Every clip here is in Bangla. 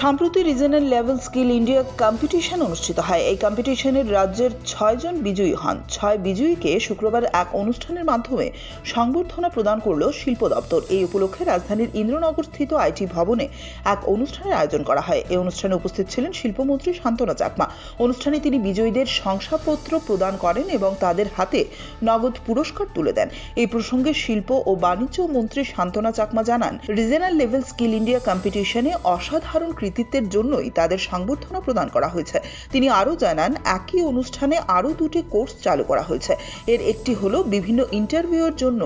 সম্প্রতি regional level skill India competition অনুষ্ঠিত হয়। এই কম্পিটিশনের রাজ্যের 6 জন বিজয়ী হন। 6 বিজয়ীকে শুক্রবার এক অনুষ্ঠানের মাধ্যমে সংবর্ধনা প্রদান করল শিল্প দপ্তর। এই উপলক্ষে রাজধানীর ইন্দ্রনগর স্থিত আইটি ভবনে এক অনুষ্ঠানের আয়োজন করা হয়। এই অনুষ্ঠানে উপস্থিত ছিলেন শিল্পমন্ত্রী শান্তনা চাকমা। অনুষ্ঠানে তিনি বিজয়ীদের শংসাপত্র প্রদান করেন এবং তাদের হাতে নগদ পুরস্কার তুলে দেন। এই প্রসঙ্গে শিল্প ও বাণিজ্য মন্ত্রী শান্তনা চাকমা জানান, রিজনাল লেভেল স্কিল ইন্ডিয়া কম্পিটিশনে অসাধারণ কৃতিত্বের জন্যই তাদের সংবর্ধনা প্রদান করা হয়েছে। তিনি আরও জানান, একই অনুষ্ঠানে আরও 2টি কোর্স চালু করা হয়েছে। এর একটি হলো বিভিন্ন ইন্টারভিউয়ের জন্য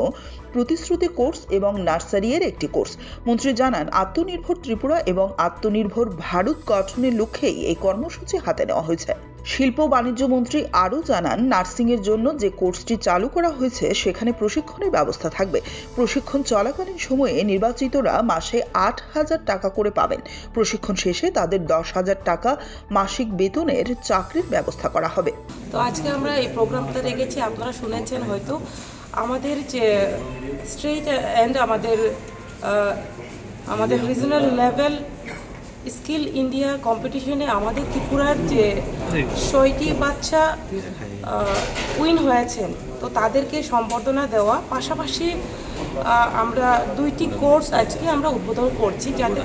প্রতিশ্রুতি কোর্স এবং নার্সারি এর একটি কোর্স। মন্ত্রী জানান, আত্মনির্ভর ত্রিপুরা এবং আত্মনির্ভর ভারত গঠনের লক্ষ্যেই এই কর্মসূচি হাতে নেওয়া হয়েছে। শিল্প বাণিজ্য মন্ত্রী আরও জানান, নার্সিং এর জন্য যে কোর্সটি চালু করা হয়েছে সেখানে প্রশিক্ষণের ব্যবস্থা থাকবে। প্রশিক্ষণ চলাকালীন সময়ে নির্বাচিতরা মাসে 8,000 টাকা করে পাবেন। প্রশিক্ষণ শেষে তাদের 10,000 টাকা মাসিক বেতনের চাকরির ব্যবস্থা করা হবে। তো আজকে আমরা এই প্রোগ্রামটা রেখেছি, আপনারা শুনেছেন হয়তো। আমাদের যে স্ট্রেট অ্যান্ড আমাদের রিজনাল লেভেল স্কিল ইন্ডিয়া কম্পিটিশনে আমাদের ত্রিপুরার যে 6টি বাচ্চা উইন হয়েছেন, তো তাদেরকে সম্বর্ধনা দেওয়া, পাশাপাশি আমরা 2টি কোর্স আজকে আমরা উদ্বোধন করছি, যাতে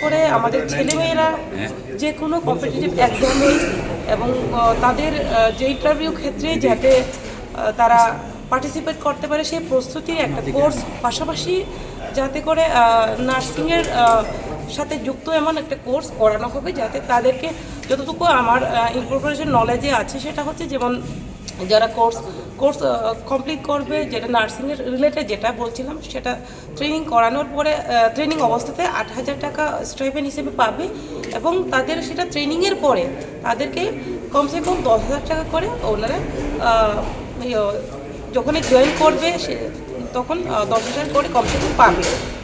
করে আমাদের ছেলেমেয়েরা যে কোনো কম্পিটিটিভ এক্সামে এবং তাদের যে ইন্টারভিউ ক্ষেত্রে যাতে তারা পার্টিসিপেট করতে পারে সেই প্রস্তুতির একটা কোর্স, পাশাপাশি যাতে করে নার্সিংয়ের সাথে যুক্ত এমন একটা কোর্স করানো হবে, যাতে তাদেরকে যতটুকু আমার ইনফরমেশন নলেজে আছে সেটা হচ্ছে, যেমন যারা কোর্স কমপ্লিট করবে, যেটা নার্সিংয়ের রিলেটেড যেটা বলছিলাম, সেটা ট্রেনিং করানোর পরে ট্রেনিং অবস্থাতে 8,000 টাকা স্টাইপেন্ড হিসেবে পাবে এবং তাদের সেটা ট্রেনিংয়ের পরে তাদেরকে কমসে কম 10,000 টাকা করে ওনারা যখনই জয়েন করবে তখন 10,000 করে কমসে কম পাবে।